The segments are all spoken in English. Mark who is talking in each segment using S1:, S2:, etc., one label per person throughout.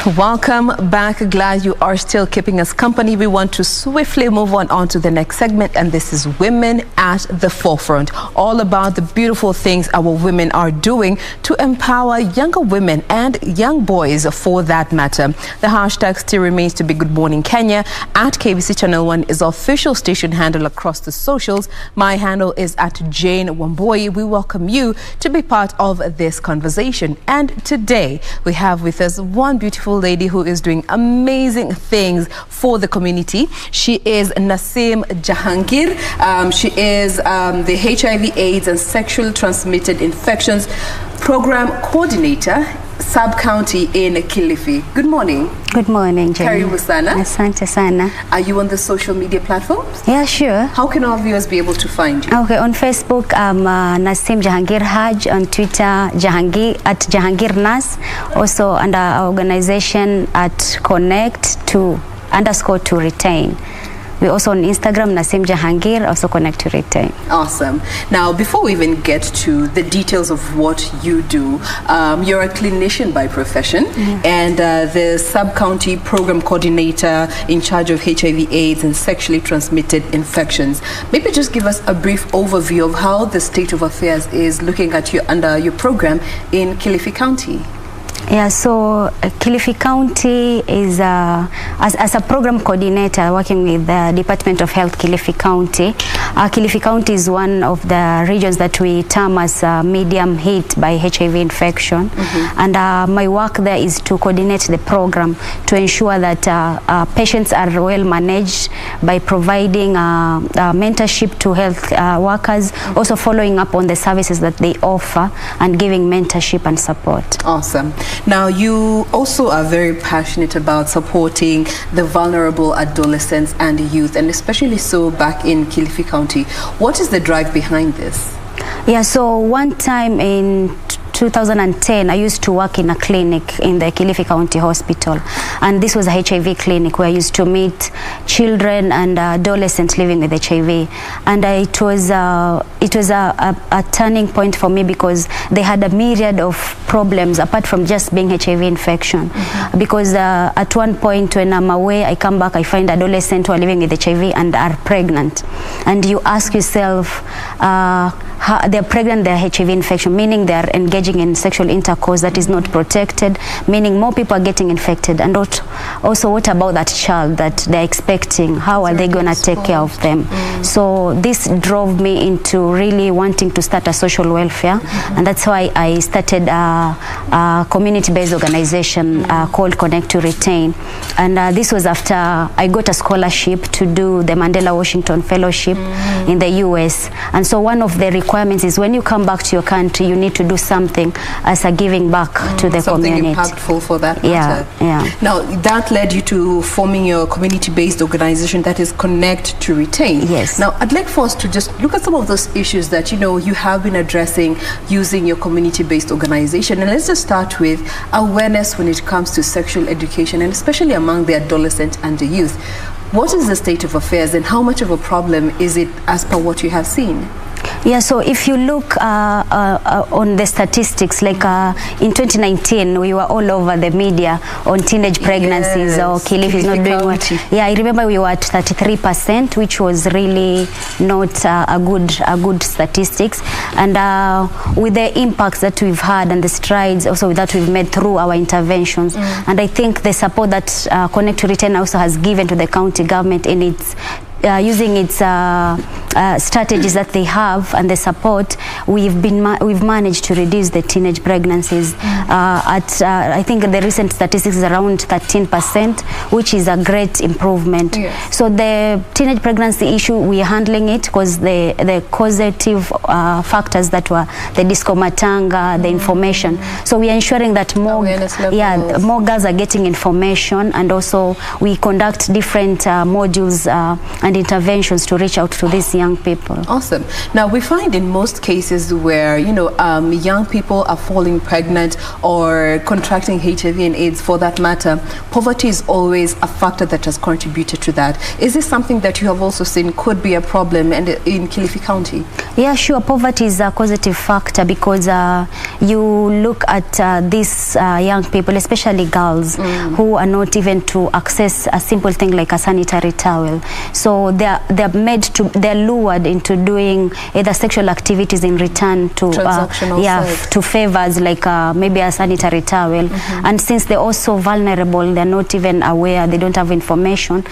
S1: Welcome back. Glad you are still keeping us company. We want to swiftly move on to the next segment, and this is Women at the Forefront, all about the beautiful things our women are doing to empower younger women and young boys for that matter. The hashtag still remains to be Good Morning Kenya. At KBC Channel 1 is our official station handle across the socials. My handle is at Jain Wambui. We welcome you to be part of this conversation. And today we have with us one beautiful lady who is doing amazing things for the community. She is Nassim Jahangir. She is the HIV AIDS and Sexually Transmitted Infections Program Coordinator, Sub-County in Kilifi. Good morning.
S2: Good morning, Jain.
S1: Karibu sana.
S2: Asante sana.
S1: Are you on the social media platforms?
S2: Yeah, sure.
S1: How can our viewers be able to find you?
S2: Okay, on Facebook, I'm Nassim Jahangir Haj. On Twitter, Jahangir Nas. Also under our organization at Connect_to_retain. We're also on Instagram, Nassim Jahangir, also Connect to Retain. Awesome.
S1: Now, before we even get to the details of what you do, you're a clinician by profession, and the Sub-County Program Coordinator in charge of HIV AIDS and Sexually Transmitted Infections. Maybe just give us a brief overview of how the state of affairs is looking at you under your program in Kilifi County.
S2: Yeah, so Kilifi County is, as a program coordinator working with the Department of Health Kilifi County. Kilifi County is one of the regions that we term as medium hit by HIV infection. And my work there is to coordinate the program to ensure that patients are well managed by providing mentorship to health workers, also following up on the services that they offer and giving mentorship and support.
S1: Awesome. Now, you also are very passionate about supporting the vulnerable adolescents and youth, and especially so back in Kilifi County. What is the drive behind this?
S2: Yeah, so one time in 2010, I used to work in a clinic in the Kilifi County Hospital, and this was a HIV clinic where I used to meet children and adolescents living with HIV, and it was a turning point for me because they had a myriad of problems apart from just being HIV infection. Because at one point when I'm away, I come back, I find adolescents who are living with HIV and are pregnant, and you ask yourself, they're pregnant, they're HIV infection, meaning they're engaging in sexual intercourse that is not protected, meaning more people are getting infected. And also, what about that child that they're expecting? How are they going to take care of them? So this drove me into really wanting to start a social welfare, and that's why I started a community-based organization called Connect to Retain. And this was after I got a scholarship to do the Mandela Washington Fellowship in the US. And so one of the requirements is when you come back to your country, you need to do something as a giving back to the community.
S1: Something impactful for that matter.
S2: Yeah.
S1: Now, that led you to forming your community-based organization that is Connect to Retain.
S2: Yes.
S1: Now, I'd like for us to just look at some of those issues that, you have been addressing using your community-based organization. And let's just start with awareness when it comes to sexual education, and especially among the adolescent and the youth. What is the state of affairs, and how much of a problem is it as per what you have seen?
S2: Yeah, so if you look on the statistics, like in 2019, we were all over the media on teenage pregnancies, or Kilifi is not doing well. Yeah, I remember we were at 33%, which was really not a good statistics. And with the impacts that we've had and the strides also that we've made through our interventions, and I think the support that Connect to Retain also has given to the county government in its using its strategies that they have and the support, we've managed to reduce the teenage pregnancies I think the recent statistics is around 13%, which is a great improvement. Yes. So the teenage pregnancy issue, we are handling it because the causative factors that were the disco matanga, the information. So we are ensuring that more girls are getting information, and also we conduct different modules and and interventions to reach out to these young people.
S1: Awesome. Now, we find in most cases where, young people are falling pregnant or contracting HIV and AIDS for that matter, poverty is always a factor that has contributed to that. Is this something that you have also seen could be a problem in Kilifi County?
S2: Yeah, sure. Poverty is a causative factor because you look at these young people, especially girls, who are not even to access a simple thing like a sanitary towel. So they're lured into doing either sexual activities in return to to favors like maybe a sanitary towel. And since they're also vulnerable, they're not even aware, they don't have information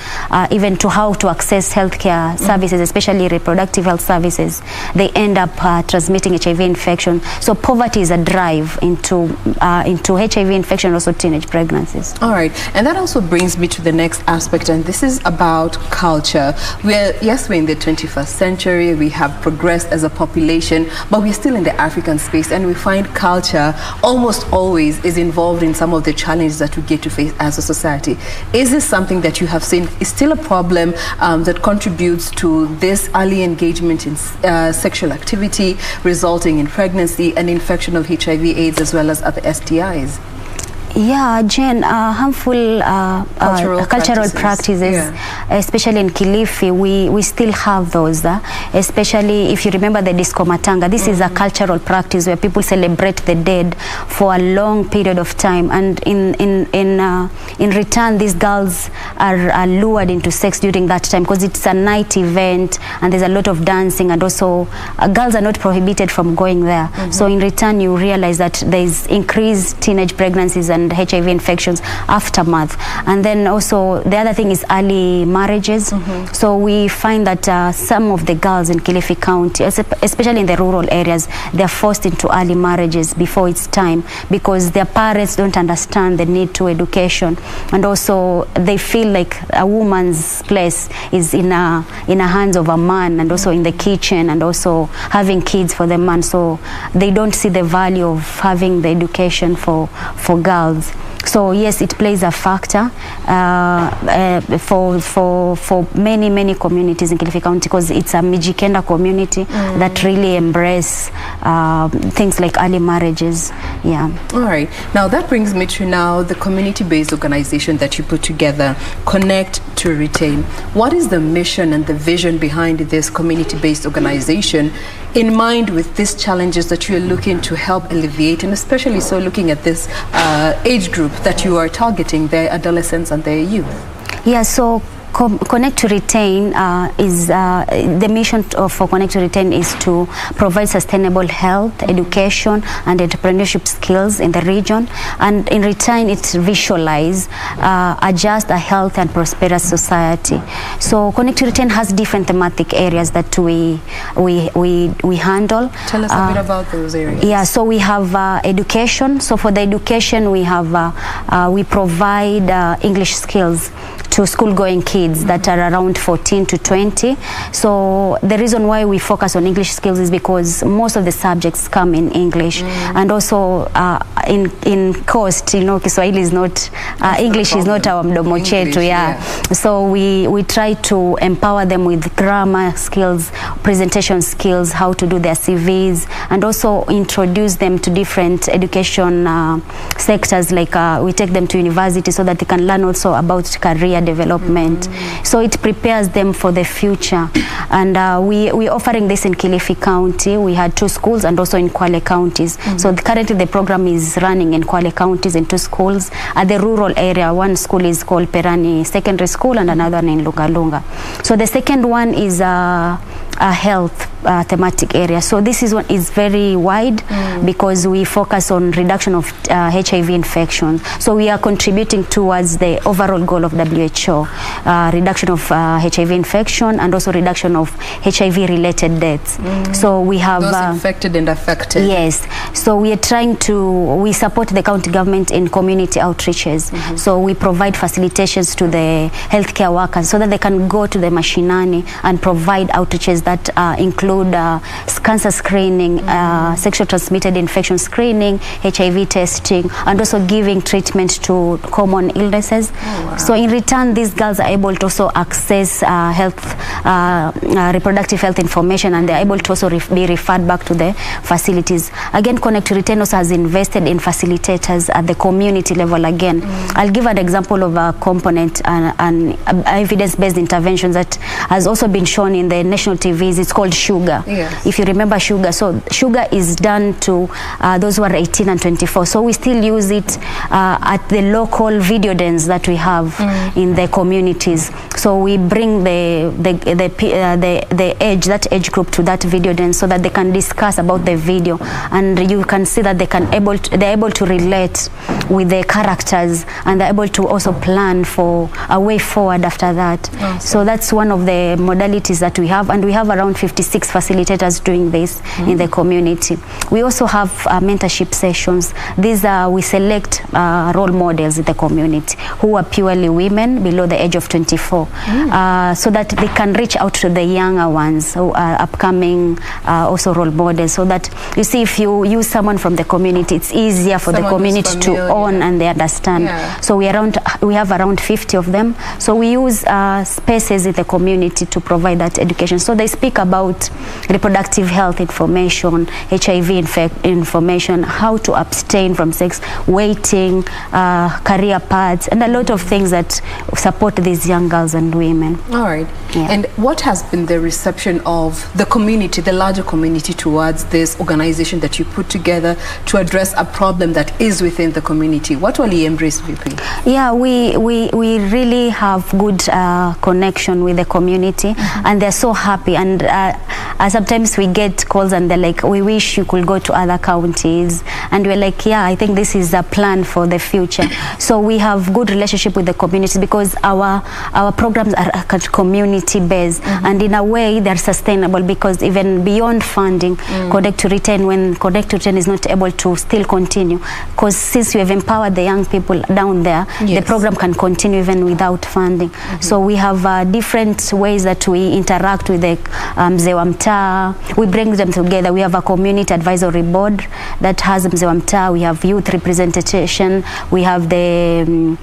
S2: even to how to access healthcare services, especially reproductive health services. They end up transmitting HIV infection. So poverty is a drive into HIV infection, also teenage pregnancies.
S1: All right, and that also brings me to the next aspect, and this is about culture. We're in the 21st century, we have progressed as a population, but we're still in the African space, and we find culture almost always is involved in some of the challenges that we get to face as a society. Is this something that you have seen is still a problem that contributes to this early engagement in sexual activity, resulting in pregnancy and infection of HIV, AIDS, as well as other STIs?
S2: Yeah, Jain, harmful cultural practices, especially in Kilifi, we still have those. Especially if you remember the disco matanga, this is a cultural practice where people celebrate the dead for a long period of time, and in return, these girls are lured into sex during that time because it's a night event and there's a lot of dancing, and also girls are not prohibited from going there. So in return, you realize that there's increased teenage pregnancies and HIV infections aftermath. And then also the other thing is early marriages. So we find that some of the girls in Kilifi County, especially in the rural areas, they're forced into early marriages before it's time because their parents don't understand the need to education, and also they feel like a woman's place is in the hands of a man, and also in the kitchen, and also having kids for the man. So they don't see the value of having the education for girls. So yes, it plays a factor for many communities in Kilifi County because it's a Mijikenda community that really embrace things like early marriages. Yeah. All
S1: right. Now that brings me to the community-based organization that you put together, Connect to Retain. What is the mission and the vision behind this community-based organization in mind with these challenges that you're looking to help alleviate, and especially so looking at this age group that you are targeting, their adolescents and their youth?
S2: Yeah, so Connect to Retain is the mission for Connect to Retain is to provide sustainable health, education, and entrepreneurship skills in the region, and in return, it visualize a just, a health, and prosperous society. So Connect to Retain has different thematic areas that we handle.
S1: Tell us a bit about those areas.
S2: Yeah, so we have education. So for the education, we have we provide English skills to school-going kids that are around 14 to 20. So the reason why we focus on English skills is because most of the subjects come in English, and also in cost, Kiswahili is not English is not our mdomo chetu. So we try to empower them with grammar skills, presentation skills, how to do their CVs, and also introduce them to different education sectors. Like we take them to university so that they can learn also about career development. So it prepares them for the future. And we're offering this in Kilifi County. We had 2 schools and also in Kwale counties. So currently the program is running in Kwale counties in 2 schools. At the rural area, one school is called Perani Secondary School and another one in Lungalunga. So the second one is a health thematic area. So this is very wide because we focus on reduction of HIV infections. So we are contributing towards the overall goal of WHO, reduction of HIV infection and also reduction of HIV-related deaths. So we have
S1: those infected and affected.
S2: Yes. So we are we support the county government in community outreaches. So we provide facilitations to the healthcare workers so that they can go to the mashinani and provide outreaches that include include cancer screening, sexual transmitted infection screening, HIV testing, and also giving treatment to common illnesses.
S1: Oh, wow.
S2: So in return, these girls are able to also access reproductive health information, and they're able to also be referred back to the facilities. Again, Connect to Retain also has invested in facilitators at the community level again. I'll give an example of a component and evidence-based interventions that has also been shown in the national TVs. It's called Sugar.
S1: Yes.
S2: If you remember Sugar. So Sugar is done to those who are 18 and 24. So we still use it at the local video dens that we have in the communities. So we bring the age group to that video den so that they can discuss about the video, and you can see that they're able to relate with the characters, and they're able to also plan for a way forward after that.
S1: Awesome.
S2: So that's one of the modalities that we have, and we have around 56 facilitators doing this in the community. We also have mentorship sessions. These we select role models in the community who are purely women below the age of 24, so that they can reach out to the younger ones who are upcoming also role models, so that you see, if you use someone from the community, it's easier for the community to own and they understand. So we have around 50 of them. So we use spaces in the community to provide that education. So they speak about reproductive health information, HIV information, how to abstain from sex, waiting, career paths, and a lot of things that support these young girls and women.
S1: All right.
S2: Yeah.
S1: And what has been the reception of the community, the larger community, towards this organization that you put together to address a problem that is within the community? What will you embrace, VP?
S2: Yeah, we really have good connection with the community, and they're so happy. And sometimes we get calls and they're like, we wish you could go to other counties. And we're like, yeah, I think this is a plan for the future. So we have good relationship with the community because our programs are community based, and in a way they're sustainable, because even beyond funding, Connect to Retain, when Connect to Retain is not able to still continue, because since we have empowered the young people down there, the program can continue even without funding. So we have different ways that we interact with the Mzee wa Mtaa. We bring them together. We have a community advisory board that has Mzee wa Mtaa. We have youth representation. We have the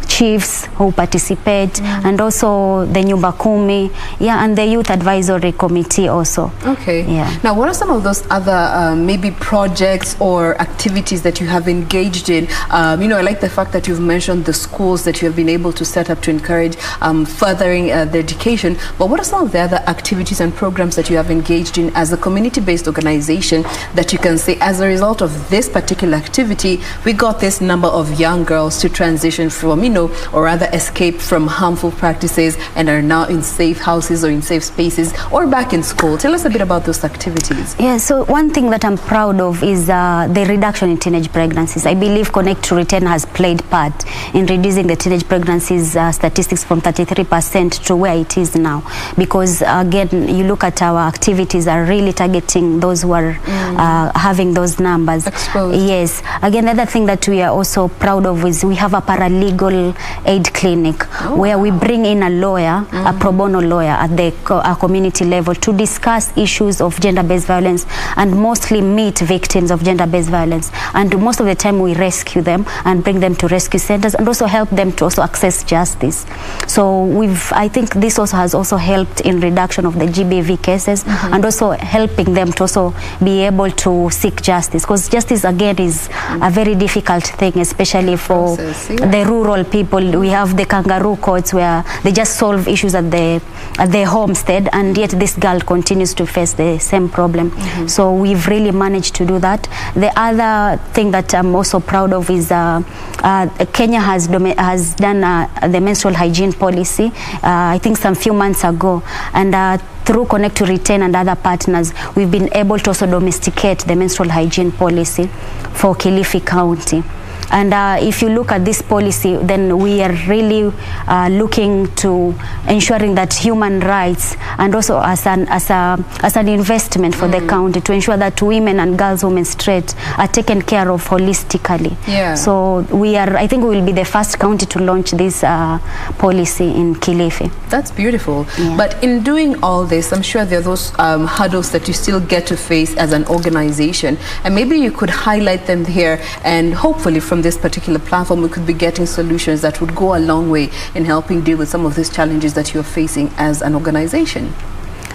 S2: chiefs who participate, and also the Nyumba Kumi, and the youth advisory committee also.
S1: Okay.
S2: Yeah.
S1: Now, what are some of those other maybe projects or activities that you have engaged in? You know, I like the fact that you've mentioned the schools that you have been able to set up to encourage furthering the education. But what are some of the other activities and programs that you have engaged in as a community-based organization that you can say, as a result of this particular activity, we got this number of young girls to transition from, you know, or rather escape from harmful practices and are now in safe houses or in safe spaces or back in school? Tell us a bit about those activities.
S2: Yeah, so one thing that I'm proud of is the reduction in teenage pregnancies. I believe Connect to Retain has played part in reducing the teenage pregnancies statistics from 33% to where it is now. Because again, you look at our activities are really targeting those who are having those numbers.
S1: Exposed.
S2: Yes. Again, the other thing that we are also proud of is we have a Paralegal Aid Clinic where we bring in a lawyer, a pro bono lawyer at the community level to discuss issues of gender-based violence and mostly meet victims of gender-based violence. And most of the time we rescue them and bring them to rescue centers and also help them to also access justice. So I think this also has also helped in reduction of the GBV cases and also helping them to also be able to seek justice, because justice again is a very difficult thing, especially for the rural people. We have the kangaroo courts where they just solve issues at the homestead, and yet this girl continues to face the same problem. So we've really managed to do that. The other thing that I'm also proud of is Kenya has done the menstrual hygiene policy, I think some few months ago, and through Connect to Retain and other partners, we've been able to also domesticate the menstrual hygiene policy for Kilifi County. And if you look at this policy, then we are really looking to ensuring that human rights, and also as an investment for the county, to ensure that women and girls who menstruate are taken care of holistically.
S1: Yeah.
S2: So I think we will be the first county to launch this policy in Kilifi.
S1: That's beautiful.
S2: Yeah.
S1: But in doing all this, I'm sure there are those hurdles that you still get to face as an organization, and maybe you could highlight them here, and hopefully from this particular platform we could be getting solutions that would go a long way in helping deal with some of these challenges that you're facing as an organization.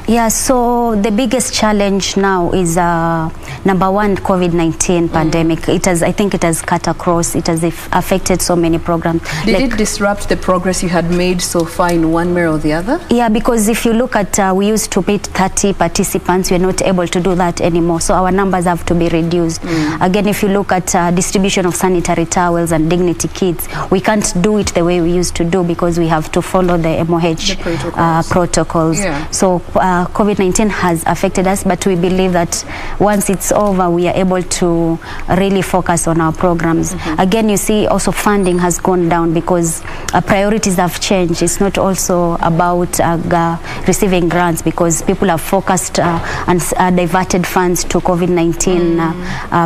S2: Yeah, so the biggest challenge now is number one, COVID-19 pandemic. I think it has cut across. It has affected so many programs.
S1: Did it disrupt the progress you had made so far in one way or the other?
S2: Yeah, because if you look at, we used to meet 30 participants. We're not able to do that anymore. So our numbers have to be reduced. Again, if you look at distribution of sanitary towels and dignity kits, we can't do it the way we used to do because we have to follow the MOH protocols.
S1: Yeah.
S2: So COVID-19 has affected us, but we believe that once it's over, we are able to really focus on our programs. Again, you see also funding has gone down because priorities have changed. It's not also about receiving grants, because people have focused and diverted funds to COVID-19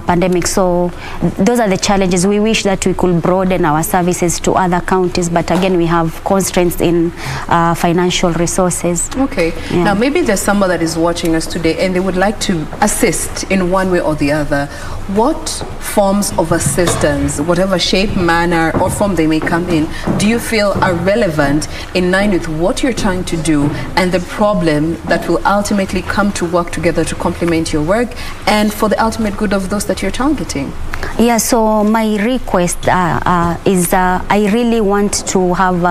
S2: pandemic. So those are the challenges. We wish that we could broaden our services to other counties, but again, we have constraints in financial resources.
S1: Okay.
S2: Yeah.
S1: Now, maybe there's somebody that is watching us today and they would like to assist in one way or the other. What forms of assistance, whatever shape, manner, or form they may come in, do you feel are relevant in line with what you're trying to do and the problem that will ultimately come to work together to complement your work and for the ultimate good of those that you're targeting?
S2: Yeah, so my request is I really want to have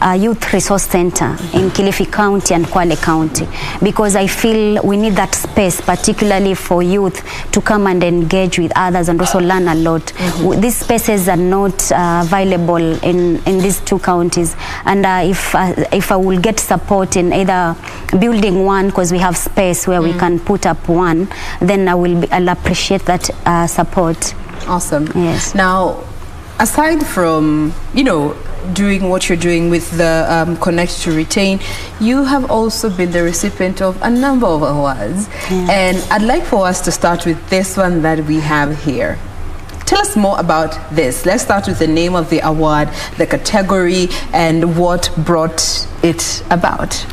S2: a youth resource center in Kilifi County and Kwale County, because I feel we need that space, particularly for youth to come and engage with others and also learn a lot. These spaces are not available in these two counties, and if I will get support in either building one, because we have space where we can put up one, then I'll appreciate that support.
S1: Awesome.
S2: Yes.
S1: Now, aside from, doing what you're doing with the Connect to Retain, you have also been the recipient of a number of awards. And I'd like for us to start with this one that we have here. Tell us more about this. Let's start with the name of the award, the category, and what brought it about.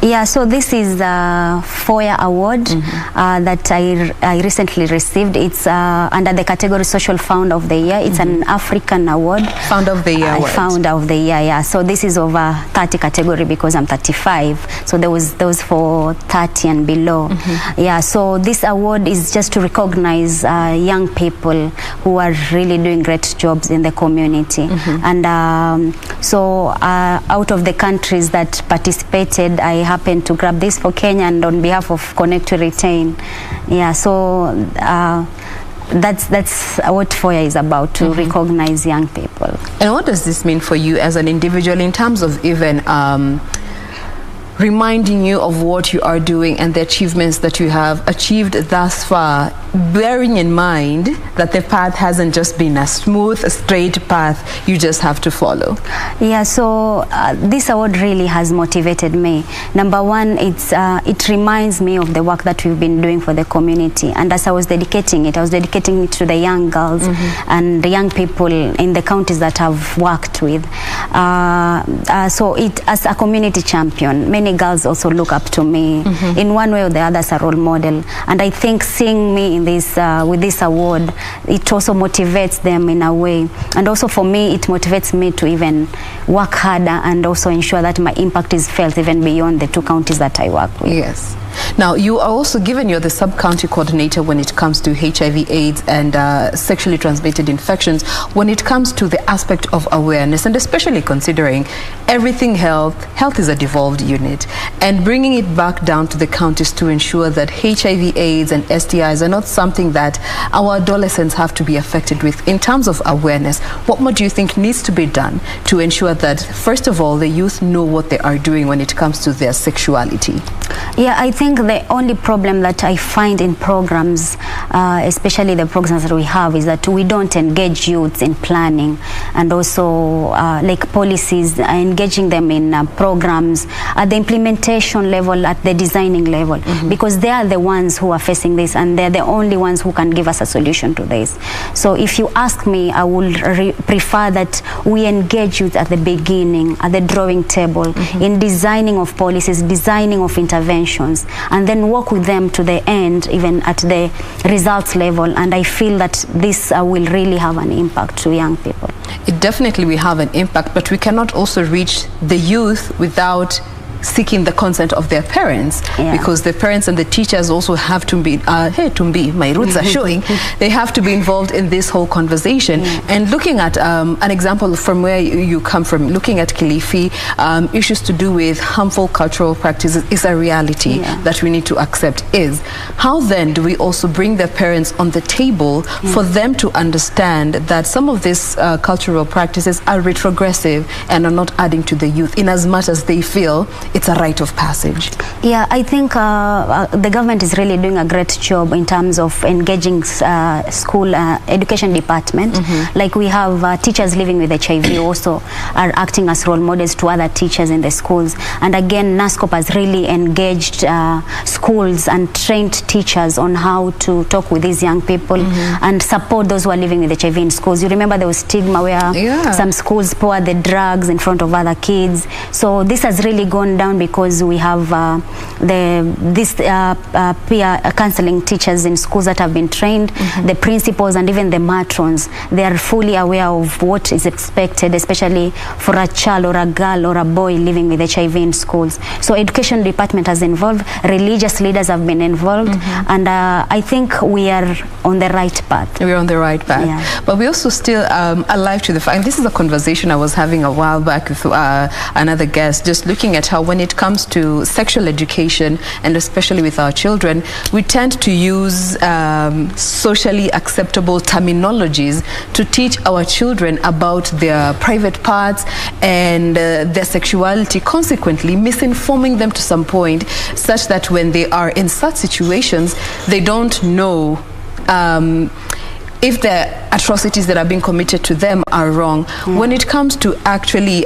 S2: Yeah, so this is the Foya award that I recently received. It's under the category Social Founder of the Year. It's an African award.
S1: Founder of the Year award.
S2: Founder of the Year, yeah. So this is over 30 category because I'm 35. So there was for 30 and below. Yeah, so this award is just to recognize young people who are really doing great jobs in the community. And so out of the countries that participated, I happened to grab this for Kenya, and on behalf of Connect to Retain. Yeah, so that's what Foya is about, to recognize young people.
S1: And what does this mean for you as an individual in terms of even reminding you of what you are doing and the achievements that you have achieved thus far, bearing in mind that the path hasn't just been a smooth, straight path you just have to follow?
S2: Yeah, so this award really has motivated me. Number one, it reminds me of the work that we've been doing for the community, and as I was dedicating it to the young girls and the young people in the counties that I've worked with. So as a community champion, many girls also look up to me in one way or the other as a role model, and I think seeing me in this with this award, it also motivates them in a way, and also for me it motivates me to even work harder and also ensure that my impact is felt even beyond the two counties that I work with.
S1: Yes. Now, you are also, given you're the sub-county coordinator when it comes to HIV/AIDS and sexually transmitted infections, when it comes to the aspect of awareness, and especially considering everything health is a devolved unit, and bringing it back down to the counties to ensure that HIV/AIDS and STIs are not something that our adolescents have to be affected with. In terms of awareness, what more do you think needs to be done to ensure that, first of all, the youth know what they are doing when it comes to their sexuality?
S2: Yeah, I think the only problem that I find in programs, especially the programs that we have, is that we don't engage youth in planning, and also like policies, engaging them in programs at the implementation level, at the designing level, because they are the ones who are facing this, and they're the only ones who can give us a solution to this. So if you ask me, I would prefer that we engage youth at the beginning, at the drawing table, in designing of policies, designing of interventions, and then work with them to the end, even at the results level. And I feel that this will really have an impact to young people.
S1: It definitely will have an impact, but we cannot also reach the youth without seeking the consent of their parents, because the parents and the teachers also have to be, hey Tumbi, my roots are showing, they have to be involved in this whole conversation. And looking at an example from where you come from, looking at Kilifi, issues to do with harmful cultural practices is a reality that we need to accept. How then do we also bring the parents on the table for them to understand that some of these cultural practices are retrogressive and are not adding to the youth, in as much as they feel it's a rite of passage?
S2: Yeah, I think the government is really doing a great job in terms of engaging school education department. Like we have teachers living with HIV also are acting as role models to other teachers in the schools. And again, NASCOP has really engaged schools and trained teachers on how to talk with these young people and support those who are living with HIV in schools. You remember there was stigma where some schools pour the drugs in front of other kids. So this has really gone down because we have peer counseling teachers in schools that have been trained, the principals and even the matrons. They are fully aware of what is expected, especially for a child or a girl or a boy living with HIV in schools. So education department has involved, religious leaders have been involved, and I think we are on the right path.
S1: We're on the right path. But we also still alive to the fact, and this is a conversation I was having a while back with another guest, just looking at how when it comes to sexual education, and especially with our children, we tend to use socially acceptable terminologies to teach our children about their private parts and their sexuality, consequently misinforming them to some point, such that when they are in such situations, they don't know if the atrocities that are being committed to them are wrong. When it comes to actually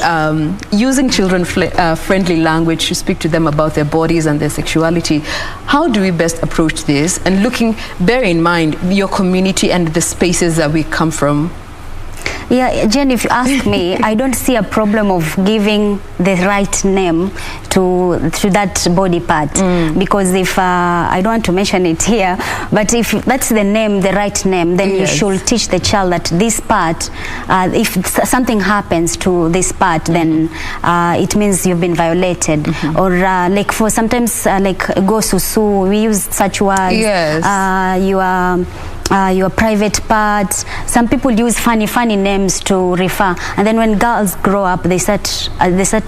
S1: using children-friendly language to speak to them about their bodies and their sexuality, how do we best approach this? And bear in mind your community and the spaces that we come from.
S2: Yeah, Jen, if you ask me, I don't see a problem of giving the right name to that body part, because if I don't want to mention it here, but if that's the name, the right name, then you should teach the child that this part, if something happens to this part, then it means you've been violated. Or like for sometimes like go susu, we use such words. Your private parts. Some people use funny names to refer, and then when girls grow up, they start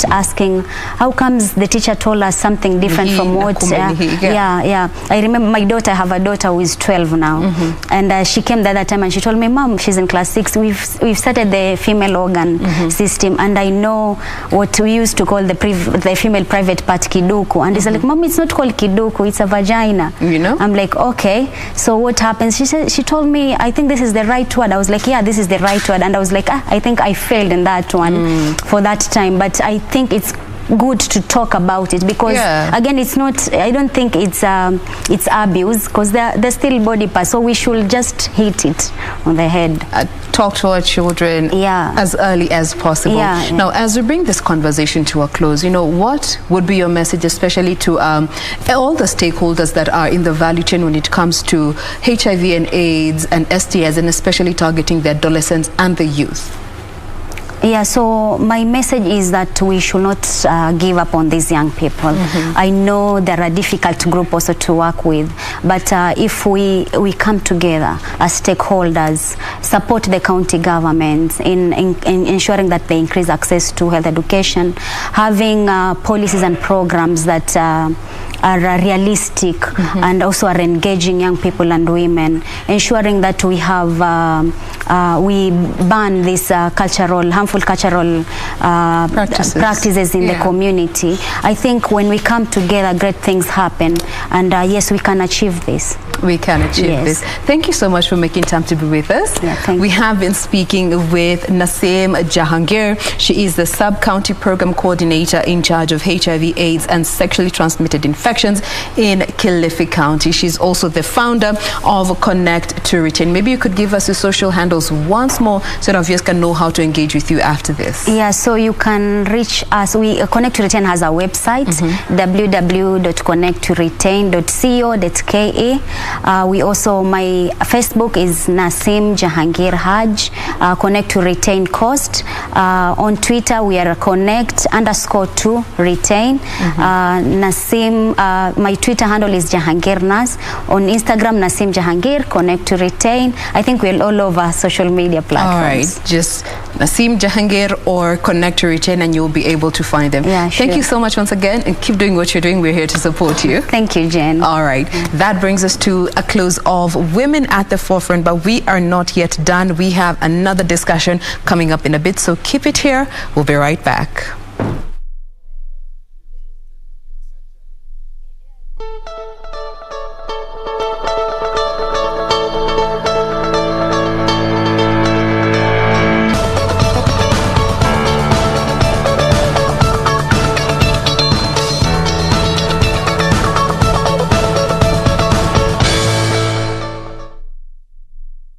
S2: asking, how comes the teacher told us something different from what? I remember my daughter. I have a daughter who is 12 now, and she came the other time and she told me, Mom, she's in class 6. We've started the female organ system, and I know what we used to call the female private part kiduku, and it's like, Mom, it's not called kiduku, it's a vagina. You know? I'm like, okay. So what happens? She told me, I think this is the right word. I was like, yeah, this is the right word. And I was like, I think I failed in that one for that time. But I think it's good to talk about it, because again, it's not, I don't think it's abuse, because they're still body parts, so we should just hit it on the head.
S1: Talk to our children as early as possible. Now, as we bring this conversation to a close, you know, what would be your message, especially to all the stakeholders that are in the value chain when it comes to HIV and AIDS and STIs, and especially targeting the adolescents and the youth?
S2: Yeah, so my message is that we should not give up on these young people. I know they're a difficult group also to work with, but if we come together as stakeholders, support the county government in ensuring that they increase access to health education, having policies and programs that are realistic and also are engaging young people and women, ensuring that we have we ban these harmful cultural practices in the community. I think when we come together, great things happen, and yes, we can achieve this.
S1: We can achieve this. Thank you so much for making time to be with us. We have been speaking with Nassim Jahangir. She is the Sub-County Program Coordinator in charge of HIV, AIDS and sexually transmitted infections in Kilifi County. She's also the founder of Connect to Retain. Maybe you could give us your social handles once more so that viewers can know how to engage with you after this.
S2: Yeah, so you can reach us. Connect to Retain has a website, www.connecttoretain.co.ke. We also, my Facebook is Nassim Jahangir Haj, Connect to Retain Coast. On Twitter, we are Connect_to_Retain. Nassim, my Twitter handle is Jahangir Nas. On Instagram, Nassim Jahangir, Connect to Retain. I think we're all over social media platforms.
S1: All right, just Nassim Jahangir or Connect to Retain and you'll be able to find them.
S2: Yeah, sure.
S1: Thank you so much once again, and keep doing what you're doing. We're here to support you.
S2: Thank you, Jain.
S1: All right, that brings us to a close of Women at the Forefront, but we are not yet done. We have another discussion coming up in a bit, so keep it here. We'll be right back.